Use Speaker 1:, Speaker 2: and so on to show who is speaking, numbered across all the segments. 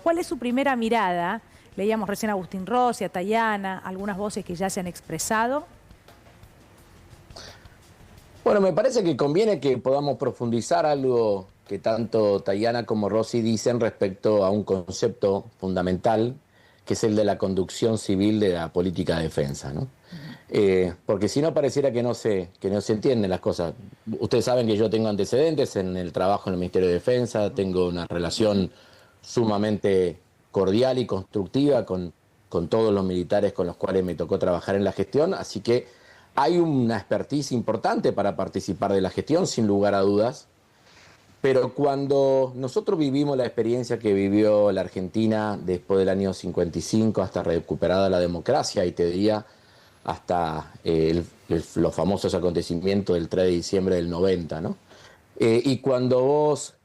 Speaker 1: ¿Cuál es su primera mirada? Leíamos recién a Agustín Rossi, a Tayana, algunas voces que ya se han expresado.
Speaker 2: Bueno, me parece que conviene que podamos profundizar algo que tanto Tayana como Rossi dicen respecto a un concepto fundamental, que es el de la conducción civil de la política de defensa, ¿no? Porque si no pareciera que no se entienden las cosas. Ustedes saben que yo tengo antecedentes en el trabajo en el Ministerio de Defensa, tengo una relación sumamente cordial y constructiva con todos los militares con los cuales me tocó trabajar en la gestión, así que hay una expertise importante para participar de la gestión, sin lugar a dudas, pero cuando nosotros vivimos la experiencia que vivió la Argentina después del año 55 hasta recuperada la democracia, y te diría hasta los famosos acontecimientos del 3 de diciembre del 90, ¿no? Y cuando vos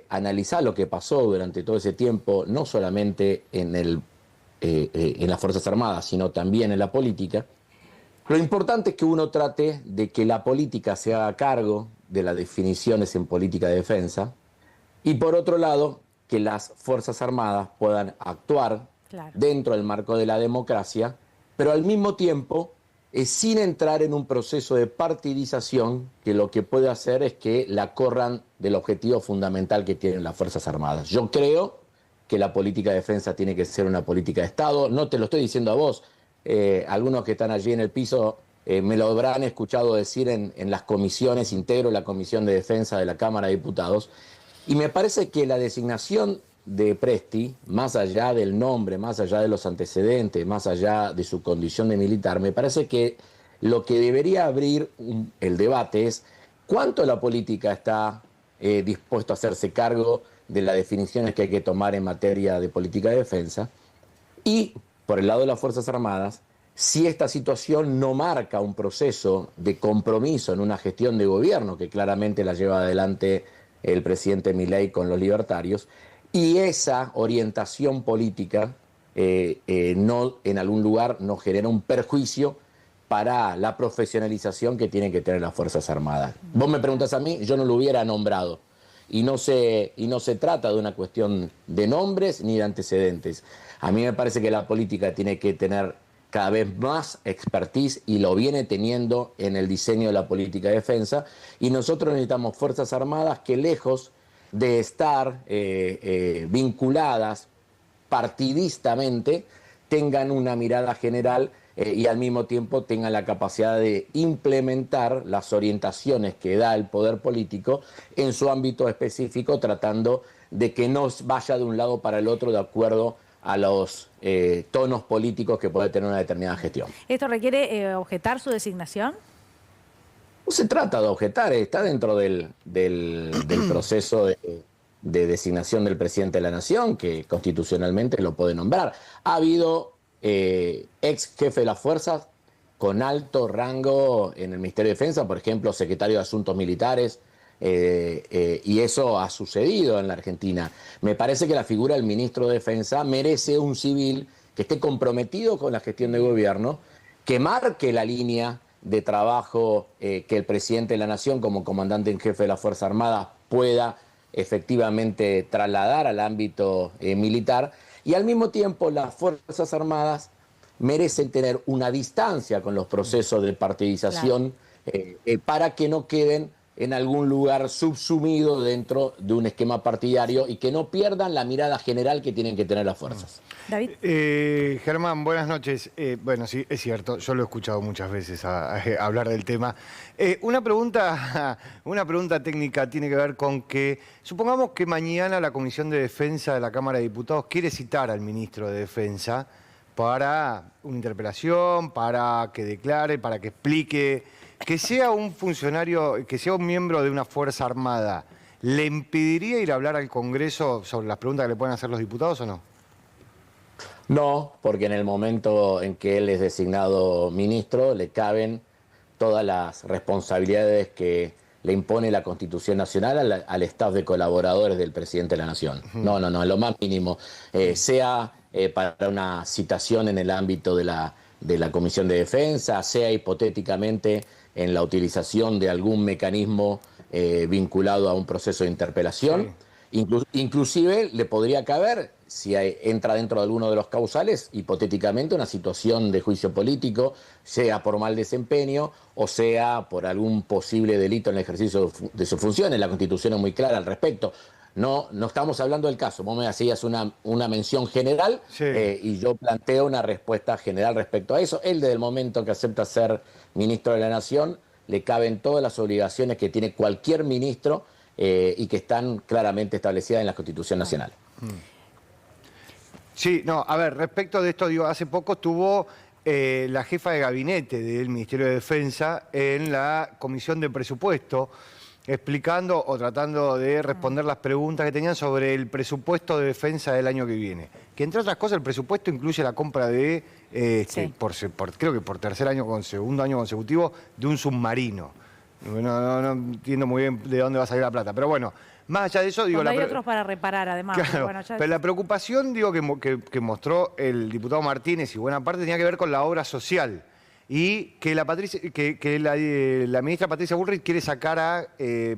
Speaker 2: analizás lo que pasó durante todo ese tiempo, no solamente en las Fuerzas Armadas, sino también en la política, lo importante es que uno trate de que la política se haga cargo de las definiciones en política de defensa y, por otro lado, que las Fuerzas Armadas puedan actuar dentro del marco de la democracia, pero al mismo tiempo sin entrar en un proceso de partidización que lo que puede hacer es que la corran del objetivo fundamental que tienen las Fuerzas Armadas. Yo creo que la política de defensa tiene que ser una política de Estado, no te lo estoy diciendo a vos. Algunos que están allí en el piso me lo habrán escuchado decir en las comisiones, integro la Comisión de Defensa de la Cámara de Diputados, y me parece que la designación de Presti, más allá del nombre, más allá de los antecedentes, más allá de su condición de militar, me parece que lo que debería abrir el debate es cuánto la política está dispuesto a hacerse cargo de las definiciones que hay que tomar en materia de política de defensa, y por el lado de las Fuerzas Armadas, si esta situación no marca un proceso de compromiso en una gestión de gobierno, que claramente la lleva adelante el presidente Milei con los libertarios, y esa orientación política no, en algún lugar nos genera un perjuicio para la profesionalización que tienen que tener las Fuerzas Armadas. Vos me preguntás a mí, yo no lo hubiera nombrado. Y no se trata de una cuestión de nombres ni de antecedentes. A mí me parece que la política tiene que tener cada vez más expertise y lo viene teniendo en el diseño de la política de defensa, y nosotros necesitamos Fuerzas Armadas que, lejos de estar vinculadas partidistamente, tengan una mirada general y al mismo tiempo tengan la capacidad de implementar las orientaciones que da el poder político en su ámbito específico, tratando de que no vaya de un lado para el otro de acuerdo a los tonos políticos que puede tener una determinada gestión.
Speaker 1: ¿Esto requiere objetar su designación?
Speaker 2: No se trata de objetar, está dentro del proceso de designación del presidente de la Nación, que constitucionalmente lo puede nombrar. Ha habido ex jefe de las fuerzas con alto rango en el Ministerio de Defensa, por ejemplo, secretario de Asuntos Militares, y eso ha sucedido en la Argentina. Me parece que la figura del ministro de Defensa merece un civil que esté comprometido con la gestión de gobierno, que marque la línea de trabajo que el presidente de la Nación, como comandante en jefe de la Fuerza Armada, pueda efectivamente trasladar al ámbito militar, y al mismo tiempo las Fuerzas Armadas merecen tener una distancia con los procesos de partidización, para que no queden en algún lugar subsumido dentro de un esquema partidario y que no pierdan la mirada general que tienen que tener las fuerzas.
Speaker 1: David.
Speaker 3: Germán, buenas noches. Bueno, sí, es cierto, yo lo he escuchado muchas veces hablar del tema. Una pregunta técnica tiene que ver con que, supongamos que mañana la Comisión de Defensa de la Cámara de Diputados quiere citar al ministro de Defensa para una interpelación, para que declare, para que explique. Que sea un funcionario, que sea un miembro de una Fuerza Armada, ¿le impediría ir a hablar al Congreso sobre las preguntas que le pueden hacer los diputados o no?
Speaker 2: No, porque en el momento en que él es designado ministro, le caben todas las responsabilidades que le impone la Constitución Nacional al staff de colaboradores del presidente de la Nación. No, en lo más mínimo. Sea para una citación en el ámbito de la Comisión de Defensa, sea hipotéticamente en la utilización de algún mecanismo vinculado a un proceso de interpelación. Sí. Inclusive le podría caber, si entra dentro de alguno de los causales, hipotéticamente una situación de juicio político, sea por mal desempeño o sea por algún posible delito en el ejercicio de sus funciones. La Constitución es muy clara al respecto. No estamos hablando del caso. Vos me hacías una mención general,
Speaker 3: Sí.
Speaker 2: Y yo planteo una respuesta general respecto a eso. Él, desde el momento que acepta ser ministro de la Nación, le caben todas las obligaciones que tiene cualquier ministro y que están claramente establecidas en la Constitución Nacional.
Speaker 3: Sí, no, a ver, respecto de esto, digo, hace poco estuvo la jefa de gabinete del Ministerio de Defensa en la Comisión de Presupuesto, explicando o tratando de responder las preguntas que tenían sobre el presupuesto de defensa del año que viene. Que entre otras cosas el presupuesto incluye la compra de,
Speaker 1: Sí.
Speaker 3: creo que por segundo año consecutivo, de un submarino. No entiendo muy bien de dónde va a salir la plata, pero bueno, más allá de eso, digo...
Speaker 1: Donde hay otros para reparar, además.
Speaker 3: Claro,
Speaker 1: Bueno, ya...
Speaker 3: pero la preocupación, digo, que mostró el diputado Martínez y buena parte tenía que ver con la obra social. Y que la ministra Patricia Bullrich quiere sacar a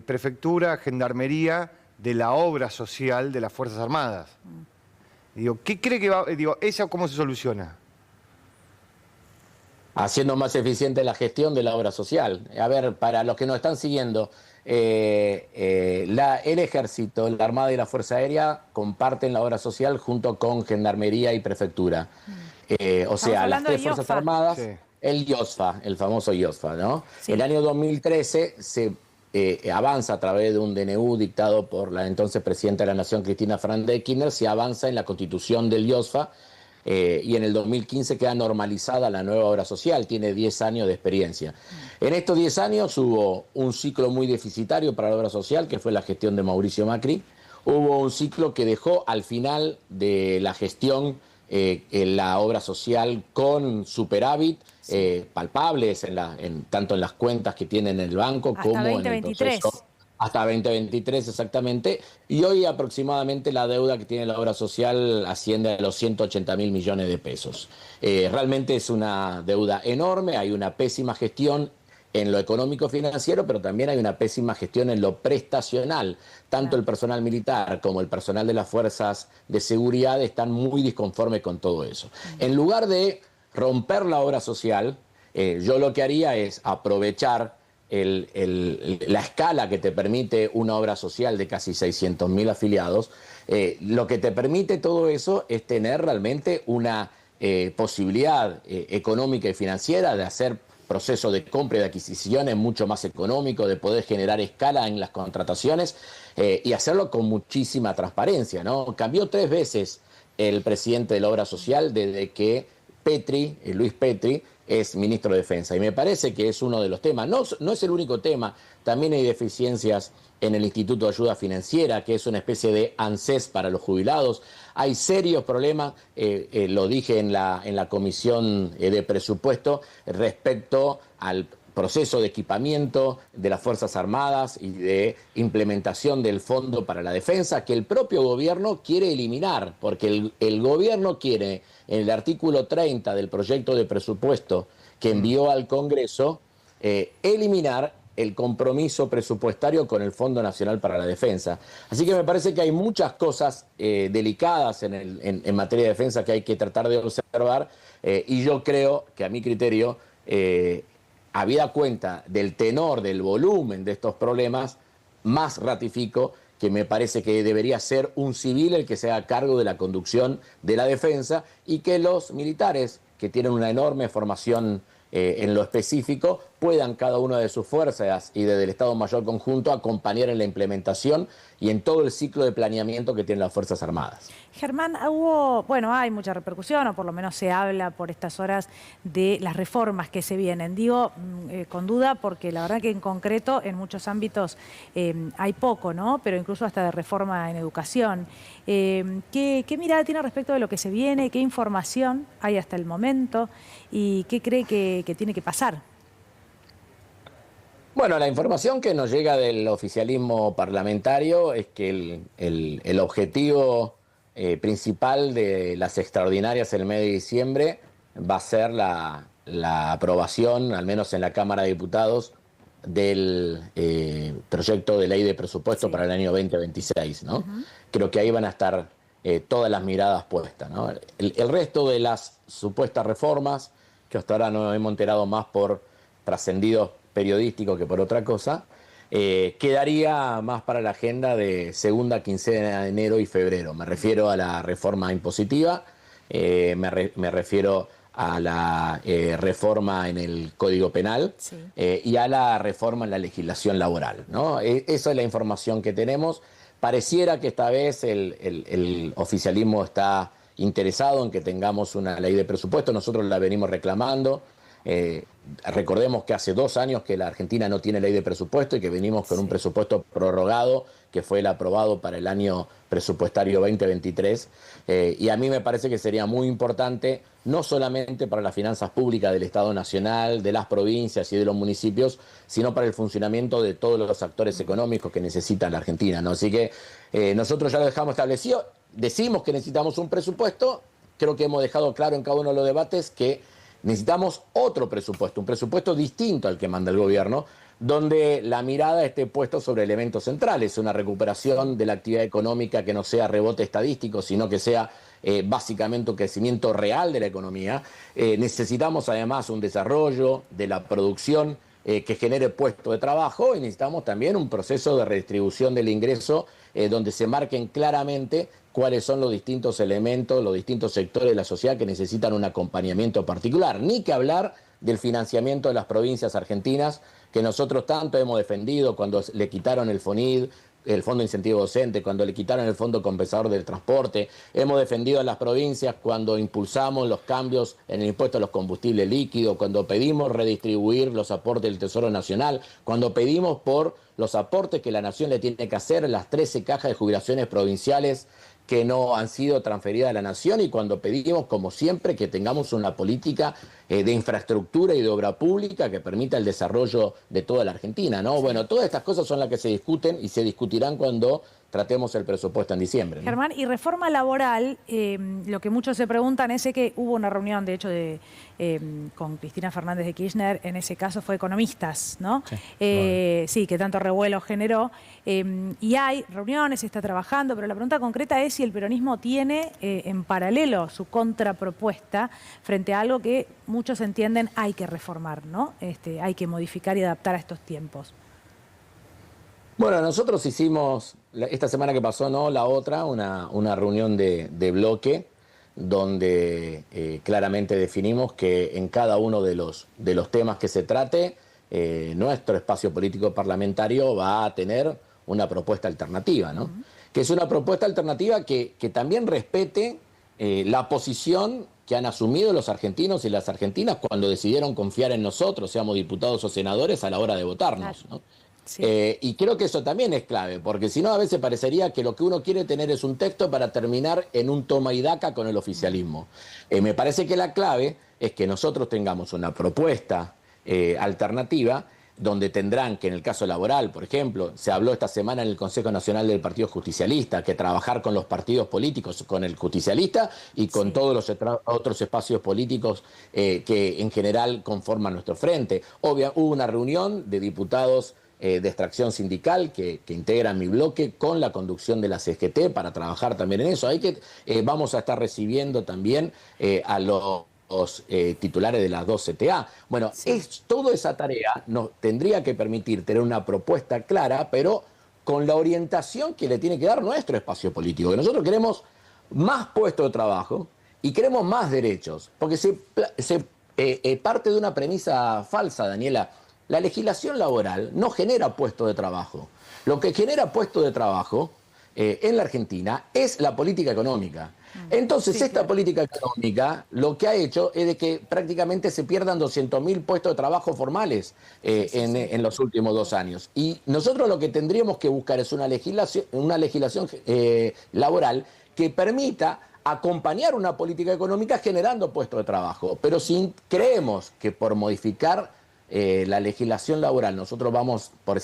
Speaker 3: Prefectura, Gendarmería de la obra social de las Fuerzas Armadas. Digo, ¿qué cree que va? Digo, ¿esa cómo se soluciona?
Speaker 2: Haciendo más eficiente la gestión de la obra social. A ver, para los que nos están siguiendo, el Ejército, la Armada y la Fuerza Aérea comparten la obra social junto con Gendarmería y Prefectura. O sea, las
Speaker 1: hablando de
Speaker 2: tres Fuerzas
Speaker 1: IOSFA.
Speaker 2: Armadas,
Speaker 3: Sí.
Speaker 2: el IOSFA, el famoso IOSFA, ¿no?
Speaker 1: Sí.
Speaker 2: El año 2013 se avanza a través de un DNU dictado por la entonces presidenta de la Nación, Cristina Fernández de Kirchner, se avanza en la constitución del IOSFA. Y en el 2015 queda normalizada la nueva obra social, tiene 10 años de experiencia. En estos 10 años hubo un ciclo muy deficitario para la obra social, que fue la gestión de Mauricio Macri. Hubo un ciclo que dejó al final de la gestión en la obra social con superávit palpables, tanto en las cuentas que tienen en el banco
Speaker 1: Hasta
Speaker 2: como
Speaker 1: 2023.
Speaker 2: en el proceso. Hasta 2023 exactamente, y hoy aproximadamente la deuda que tiene la obra social asciende a los 180.000 millones de pesos. Realmente es una deuda enorme, hay una pésima gestión en lo económico financiero, pero también hay una pésima gestión en lo prestacional. Tanto el personal militar como el personal de las fuerzas de seguridad están muy disconformes con todo eso. En lugar de romper la obra social, yo lo que haría es aprovechar la escala que te permite una obra social de casi 600.000 afiliados. Lo que te permite todo eso es tener realmente una posibilidad económica y financiera de hacer procesos de compra y de adquisiciones mucho más económico, de poder generar escala en las contrataciones y hacerlo con muchísima transparencia, ¿no? Cambió 3 veces el presidente de la obra social desde que Luis Petri, es ministro de Defensa. Y me parece que es uno de los temas. No es el único tema. También hay deficiencias en el Instituto de Ayuda Financiera, que es una especie de ANSES para los jubilados. Hay serios problemas, lo dije en la Comisión de Presupuesto, respecto al proceso de equipamiento de las Fuerzas Armadas y de implementación del Fondo para la Defensa, que el propio gobierno quiere eliminar, porque el gobierno quiere, en el artículo 30 del proyecto de presupuesto que envió al Congreso, eliminar el compromiso presupuestario con el Fondo Nacional para la Defensa. Así que me parece que hay muchas cosas delicadas en materia de defensa que hay que tratar de observar, y yo creo que, a mi criterio, habida cuenta del tenor, del volumen de estos problemas, más ratifico que me parece que debería ser un civil el que se haga cargo de la conducción de la defensa y que los militares, que tienen una enorme formación en lo específico, puedan cada una de sus fuerzas y desde el Estado Mayor Conjunto acompañar en la implementación y en todo el ciclo de planeamiento que tienen las Fuerzas Armadas.
Speaker 1: Germán, hay mucha repercusión, o por lo menos se habla por estas horas de las reformas que se vienen. Digo, con duda, porque la verdad que en concreto en muchos ámbitos hay poco, ¿no? Pero incluso hasta de reforma en educación. ¿Qué mirada tiene respecto de lo que se viene? ¿Qué información hay hasta el momento? ¿Y qué cree que tiene que pasar?
Speaker 2: Bueno, la información que nos llega del oficialismo parlamentario es que el objetivo principal de las extraordinarias el mes de diciembre va a ser la aprobación, al menos en la Cámara de Diputados, del proyecto de ley de presupuesto para el año 2026, ¿no? Creo que ahí van a estar todas las miradas puestas, ¿no? El resto de las supuestas reformas, que hasta ahora nos hemos enterado más por trascendidos periodísticos que por otra cosa, quedaría más para la agenda de segunda quincena de enero y febrero. Me refiero a la reforma impositiva, me refiero a la reforma en el Código Penal,
Speaker 1: Sí.
Speaker 2: Y a la reforma en la legislación laboral, ¿no? Esa es la información que tenemos. Pareciera que esta vez el oficialismo está interesado en que tengamos una ley de presupuesto. Nosotros la venimos reclamando. Recordemos que hace 2 años que la Argentina no tiene ley de presupuesto y que venimos con un presupuesto prorrogado que fue el aprobado para el año presupuestario 2023. Y a mí me parece que sería muy importante, no solamente para las finanzas públicas del Estado Nacional, de las provincias y de los municipios, sino para el funcionamiento de todos los actores económicos que necesita la Argentina, ¿no? Así que nosotros ya lo dejamos establecido, decimos que necesitamos un presupuesto, creo que hemos dejado claro en cada uno de los debates que necesitamos otro presupuesto, un presupuesto distinto al que manda el gobierno, donde la mirada esté puesta sobre elementos centrales, una recuperación de la actividad económica que no sea rebote estadístico, sino que sea básicamente un crecimiento real de la economía. Necesitamos además un desarrollo de la producción que genere puestos de trabajo y necesitamos también un proceso de redistribución del ingreso donde se marquen claramente cuáles son los distintos elementos, los distintos sectores de la sociedad que necesitan un acompañamiento particular. Ni que hablar del financiamiento de las provincias argentinas, que nosotros tanto hemos defendido cuando le quitaron el FONID, el Fondo de Incentivo Docente, cuando le quitaron el Fondo Compensador del Transporte. Hemos defendido a las provincias cuando impulsamos los cambios en el impuesto a los combustibles líquidos, cuando pedimos redistribuir los aportes del Tesoro Nacional, cuando pedimos por los aportes que la Nación le tiene que hacer a las 13 cajas de jubilaciones provinciales que no han sido transferidas a la Nación y cuando pedimos, como siempre, que tengamos una política de infraestructura y de obra pública que permita el desarrollo de toda la Argentina, ¿no? Bueno, todas estas cosas son las que se discuten y se discutirán cuando tratemos el presupuesto en diciembre, ¿no?
Speaker 1: Germán, y reforma laboral, lo que muchos se preguntan es que hubo una reunión, de hecho, con Cristina Fernández de Kirchner, en ese caso fue economistas, ¿no? Sí, sí, que tanto revuelo generó. Y hay reuniones, se está trabajando, pero la pregunta concreta es si el peronismo tiene en paralelo su contrapropuesta frente a algo que muchos entienden hay que reformar, ¿no? Hay que modificar y adaptar a estos tiempos.
Speaker 2: Bueno, nosotros hicimos, esta semana que pasó, no, la otra, una reunión de bloque donde claramente definimos que en cada uno de los temas que se trate, nuestro espacio político parlamentario va a tener una propuesta alternativa, ¿no? Que es una propuesta alternativa que también respete la posición que han asumido los argentinos y las argentinas cuando decidieron confiar en nosotros, seamos diputados o senadores, a la hora de votarnos, ¿no? Sí. Y creo que eso también es clave, porque si no a veces parecería que lo que uno quiere tener es un texto para terminar en un toma y daca con el oficialismo. Me parece que la clave es que nosotros tengamos una propuesta alternativa donde tendrán que en el caso laboral, por ejemplo, se habló esta semana en el Consejo Nacional del Partido Justicialista, que trabajar con los partidos políticos, con el justicialista y con todos los otros espacios políticos que en general conforman nuestro frente. Hubo una reunión de diputados de extracción sindical que integran mi bloque con la conducción de la CGT para trabajar también en eso. Vamos a estar recibiendo también a los titulares de las 2 CTA. Bueno, toda esa tarea nos tendría que permitir tener una propuesta clara, pero con la orientación que le tiene que dar nuestro espacio político. Que nosotros queremos más puestos de trabajo y queremos más derechos, porque se parte de una premisa falsa, Daniela. La legislación laboral no genera puestos de trabajo. Lo que genera puestos de trabajo en la Argentina es la política económica. Entonces, esta política económica lo que ha hecho es de que prácticamente se pierdan 200.000 puestos de trabajo formales en los últimos 2 años. Y nosotros lo que tendríamos que buscar es una legislación laboral que permita acompañar una política económica generando puestos de trabajo. Pero si creemos que por modificar la legislación laboral nosotros vamos por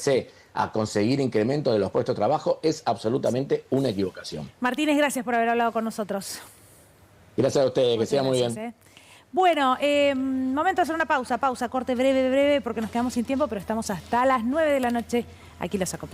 Speaker 2: a conseguir incremento de los puestos de trabajo, es absolutamente una equivocación.
Speaker 1: Martínez, gracias por haber hablado con nosotros.
Speaker 2: Gracias a ustedes, que sea muy bien.
Speaker 1: Bueno, momento de hacer una pausa, corte breve, porque nos quedamos sin tiempo, pero estamos hasta las 9 de la noche. Aquí los acompañamos.